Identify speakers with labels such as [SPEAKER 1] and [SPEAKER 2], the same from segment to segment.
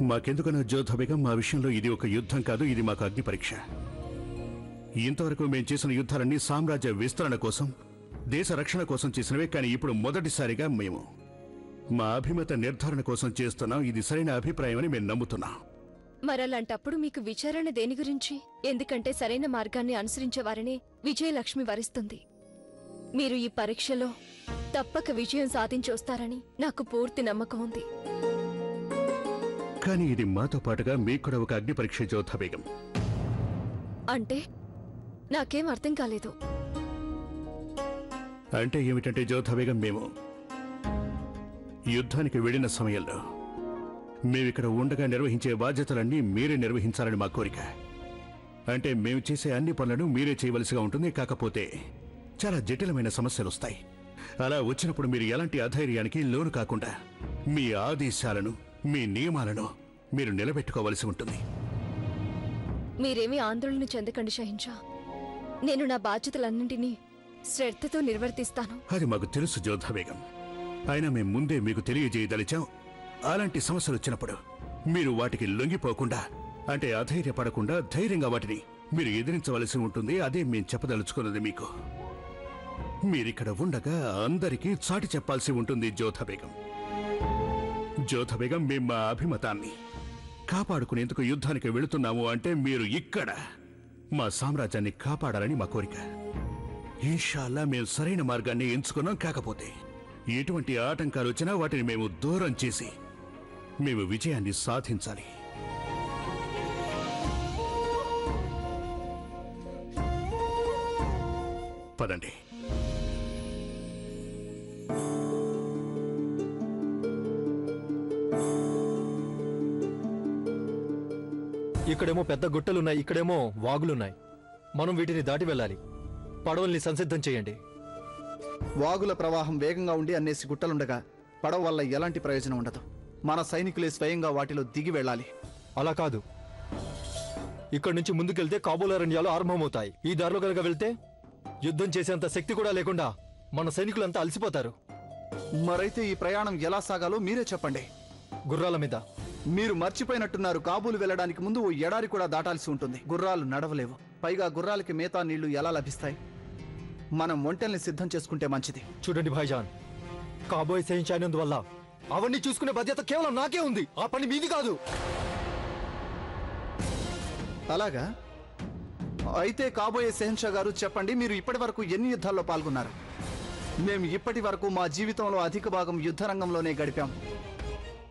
[SPEAKER 1] మాకెందుకన్నా జోధ బేగం, మా విషయంలో ఇది ఒక యుద్ధం కాదు, ఇది మాకు అగ్ని పరీక్ష. ఇంతవరకు మేం చేసిన యుద్ధాలన్నీ సామ్రాజ్య విస్తరణ కోసం, దేశ రక్షణ కోసం చేసినవే. కానీ ఇప్పుడు మొదటిసారిగా మేము మా అభిమత నిర్ధారణ కోసం చేస్తున్నాం. ఇది సరైన అభిప్రాయం అని మేము నమ్ముతున్నాం.
[SPEAKER 2] మరలాంటప్పుడు మీకు విచారణ దేని గురించి? ఎందుకంటే సరైన మార్గాన్ని అనుసరించే వారిని విజయలక్ష్మి వరిస్తుంది. మీరు ఈ పరీక్షలో తప్పక విజయం సాధించి వస్తారని నాకు పూర్తి నమ్మకం ఉంది.
[SPEAKER 1] కానీ ఇది మాతో పాటుగా మీకు కూడా ఒక అగ్ని పరీక్ష జోధ బేగం.
[SPEAKER 2] అంటే నాకేం అర్థం కాలేదు.
[SPEAKER 1] అంటే ఏమిటంటే జోధ బేగం, మేము యుద్ధానికి వెళ్లిన సమయంలో మేమిక్కడ ఉండగా నిర్వహించే బాధ్యతలన్నీ మీరే నిర్వహించాలని మా కోరిక. అంటే మేము చేసే అన్ని పనులను మీరే చేయవలసిగా ఉంటుంది. కాకపోతే చాలా జటిలమైన సమస్యలు వస్తాయి. అలా వచ్చినప్పుడు మీరు ఎలాంటి అధైర్యానికి లోను కాకుండా మీ ఆదేశాలను, మీ నియమాలను మీరు నిలబెట్టుకోవలసి ఉంటుంది.
[SPEAKER 2] మీరేమీ ఆందోళన చెందకండి షహిన్షా. నేను నా బాధ్యతలన్నింటినీ శ్రద్ధతో నిర్వర్తిస్తాను.
[SPEAKER 1] అది మాకు తెలుసు జోధ బేగం. అయినా మేము ముందే మీకు తెలియజేయదలిచాం. అలాంటి సమస్యలు వచ్చినప్పుడు మీరు వాటికి లొంగిపోకుండా, అంటే అధైర్యపడకుండా ధైర్యంగా వాటిని మీరు ఎదిరించవలసి ఉంటుంది. అదే మేము చెప్పదలుచుకున్నది మీకు. మీరిక్కడ ఉండగా అందరికీ చాటి చెప్పాల్సి ఉంటుంది జోధ బేగం. జోధ బేగం, మేము మా అభిమతాన్ని కాపాడుకునేందుకు యుద్ధానికి వెళుతున్నాము అంటే మీరు ఇక్కడ మా సామ్రాజ్యాన్ని కాపాడాలని మా కోరిక. ఇన్షాల్లా మేము సరైన మార్గాన్ని ఎంచుకున్నాం. కాకపోతే ఎటువంటి ఆటంకాలు వచ్చినా వాటిని మేము దూరం చేసి మేము విజయాన్ని సాధించాలి. పదండి.
[SPEAKER 3] ఇక్కడేమో పెద్ద గుట్టలున్నాయి, ఇక్కడేమో వాగులున్నాయి. మనం వీటిని దాటి వెళ్ళాలి. పడవల్ని సంసిద్ధం చేయండి.
[SPEAKER 4] వాగుల ప్రవాహం వేగంగా ఉండి అన్నేసి గుట్టలుండగా పడవ వల్ల ఎలాంటి ప్రయోజనం ఉండదు. మన సైనికులే స్వయంగా వాటిలో దిగి వెళ్ళాలి.
[SPEAKER 3] అలా కాదు, ఇక్కడి నుంచి ముందుకెళ్తే కాబూల్ అరణ్యాలు ఆరంభమవుతాయి. ఈ దారిలో కనుక వెళ్తే యుద్ధం చేసేంత శక్తి కూడా లేకుండా మన సైనికులంతా అలసిపోతారు.
[SPEAKER 4] మరైతే ఈ ప్రయాణం ఎలా సాగాలో మీరే చెప్పండి.
[SPEAKER 3] గుర్రాల మీద.
[SPEAKER 4] మీరు మర్చిపోయినట్టున్నారు, కాబూలు వెళ్ళడానికి ముందు ఓ ఎడారి కూడా దాటాల్సి ఉంటుంది. గుర్రాలు నడవలేవు. పైగా గుర్రాలకి మేతా నీళ్లు ఎలా లభిస్తాయి? మనం ఒంటెల్ని సిద్ధం చేసుకుంటే మంచిది.
[SPEAKER 3] చూడండి భాయ్జాన్, కాబోయే సహించినందువల్ల అవన్నీ చూసుకునే బాధ్యత కేవలం నాకే ఉంది. ఆ పని మీది కాదు.
[SPEAKER 4] అలాగా? అయితే కాబోయే షెహన్షా గారు చెప్పండి, మీరు ఇప్పటి వరకు ఎన్ని యుద్ధాల్లో పాల్గొన్నారు? మేము ఇప్పటి వరకు మా జీవితంలో అధిక భాగం యుద్ధ రంగంలోనే గడిపాం.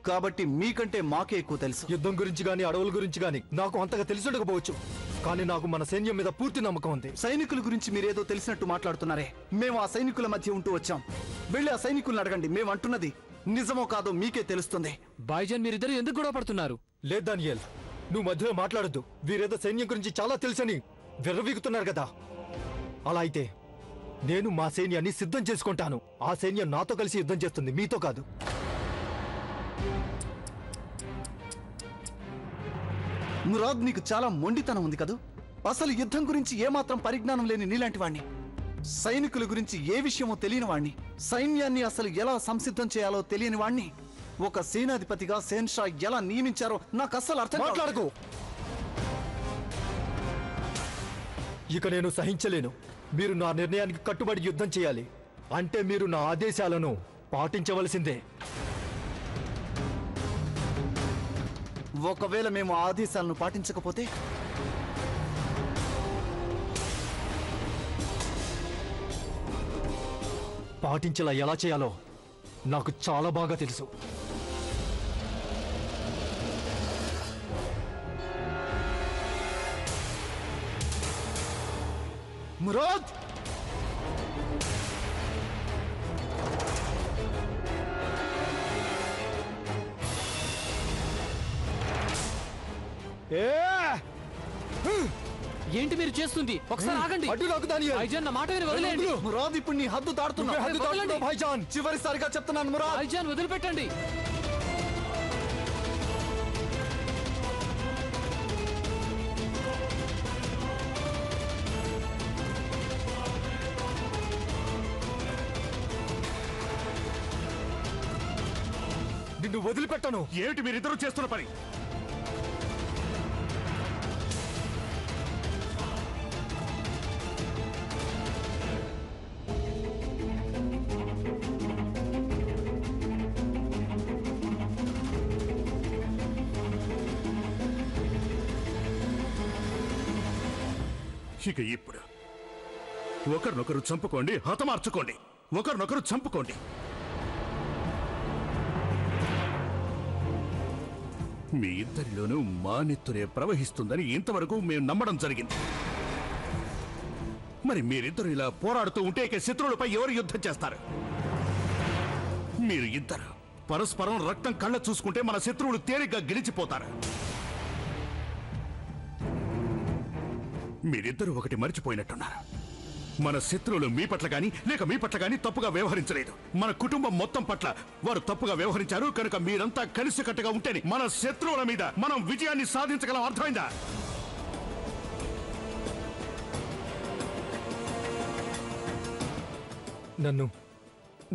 [SPEAKER 4] కాబట్టి మీకంటే మాకే ఎక్కువ తెలుసు.
[SPEAKER 3] యుద్ధం గురించి గాని, అడవుల గురించి గాని నాకు అంతగా తెలిసుండకపోవచ్చు. కానీ నాకు మన సైన్యం మీద పూర్తి నమ్మకం ఉంది.
[SPEAKER 4] సైనికుల గురించి మీరేదో తెలిసినట్టు మాట్లాడుతున్నారే. మేము ఆ సైనికుల మధ్య ఉంటూ వచ్చాం. వెళ్ళి ఆ సైనికులను అడగండి. మేము అంటున్నది నిజమో కాదో మీకే తెలుస్తుంది.
[SPEAKER 5] భాయ్జాన్, మీరిద్దరు ఎందుకు గొడవ పడుతున్నారు?
[SPEAKER 3] లేదు దానియేల్, నువ్వు మధ్యలో మాట్లాడద్దు. వీరేదో సైన్యం గురించి చాలా తెలుసని వెర్రవీగుతున్నారు కదా. అలా అయితే నేను మా సైన్యాన్ని సిద్ధం చేసుకుంటాను. ఆ సైన్యం నాతో కలిసి యుద్ధం చేస్తుంది, మీతో కాదు.
[SPEAKER 4] మురాద్, నీకు చాలా మొండితనం ఉంది కదూ. అసలు యుద్ధం గురించి ఏమాత్రం పరిజ్ఞానం లేని నీలాంటి వాణ్ణి, సైనికుల గురించి ఏ విషయమో తెలియని వాణ్ణి, సైన్యాన్ని అసలు ఎలా సంసిద్ధం చేయాలో తెలియని వాణ్ణి ఒక సేనాధిపతిగా షెహన్షా ఎలా నియమించారో నాకు అస్సలు అర్థం
[SPEAKER 3] మాట్లాడకు. ఇక నేను సహించలేను. మీరు నా నిర్ణయానికి కట్టుబడి యుద్ధం చేయాలి. అంటే మీరు నా ఆదేశాలను పాటించవలసిందే.
[SPEAKER 4] ఒకవేళ మేము ఆ ఆదేశాలను పాటించకపోతే?
[SPEAKER 3] పాటించేలా ఎలా చేయాలో నాకు చాలా బాగా తెలుసు.
[SPEAKER 4] మురాద్,
[SPEAKER 5] ఏంటి మీరు చేస్తుంది? ఒకసారి ఆగండి.
[SPEAKER 3] అడ్డు నాకు దానియేల్.
[SPEAKER 5] భాయ్జాన్, నా మాట విని వదిలేయండి.
[SPEAKER 4] మురాద్, ఇప్పుడు నీ హద్దు దాటుతున్నావు.
[SPEAKER 3] హద్దు దాటుతున్నావు భాయ్జాన్.
[SPEAKER 4] చివరిసారిగా చెప్తున్నాను మురాద్.
[SPEAKER 5] భాయ్జాన్, వదిలిపెట్టండి.
[SPEAKER 3] నిన్ను వదిలిపెట్టను.
[SPEAKER 1] ఏమిటి మీరిద్దరూ చేస్తున్న పని? ఇక ఇప్పుడు ఒకరినొకరు చంపుకోండి, హతమార్చుకోండి, ఒకరినొకరు చంపుకోండి. మీ ఇద్దరిలోనూ మా నెత్తురే ప్రవహిస్తుందని ఇంతవరకు మేము నమ్మడం జరిగింది. మరి మీరిద్దరు ఇలా పోరాడుతూ ఉంటే ఇక శత్రువులపై ఎవరు యుద్ధం చేస్తారు? మీరు ఇద్దరు పరస్పరం రక్తం కళ్ళ చూసుకుంటే మన శత్రువులు తేలిగ్గా గెలిచిపోతారు. మీరిద్దరూ ఒకటి మర్చిపోయినట్టున్నారు. మన శత్రువులు మీ పట్ల గాని లేక మీ పట్ల గాని తప్పుగా వ్యవహరించలేదు. మన కుటుంబం మొత్తం పట్ల వారు తప్పుగా వ్యవహరించారు. కనుక మీరంతా కలిసికట్టుగా ఉంటేనే మన శత్రువుల మీద మనం విజయాన్ని సాధించగలం. అర్థమైందా?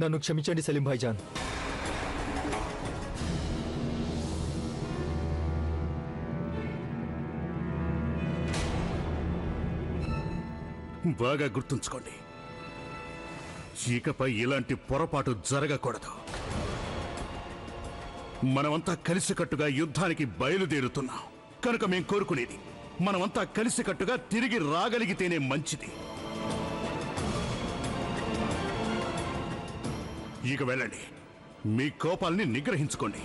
[SPEAKER 3] నన్ను క్షమించండి సలీం భాయ్జాన్.
[SPEAKER 1] బాగా గుర్తుంచుకోండి, ఇకపై ఇలాంటి పొరపాటు జరగకూడదు. మనమంతా కలిసికట్టుగా యుద్ధానికి బయలుదేరుతున్నాం. కనుక మేం కోరుకునేది మనమంతా కలిసికట్టుగా తిరిగి రాగలిగితేనే మంచిది. ఇక వెళ్ళండి, మీ కోపాల్ని నిగ్రహించుకోండి.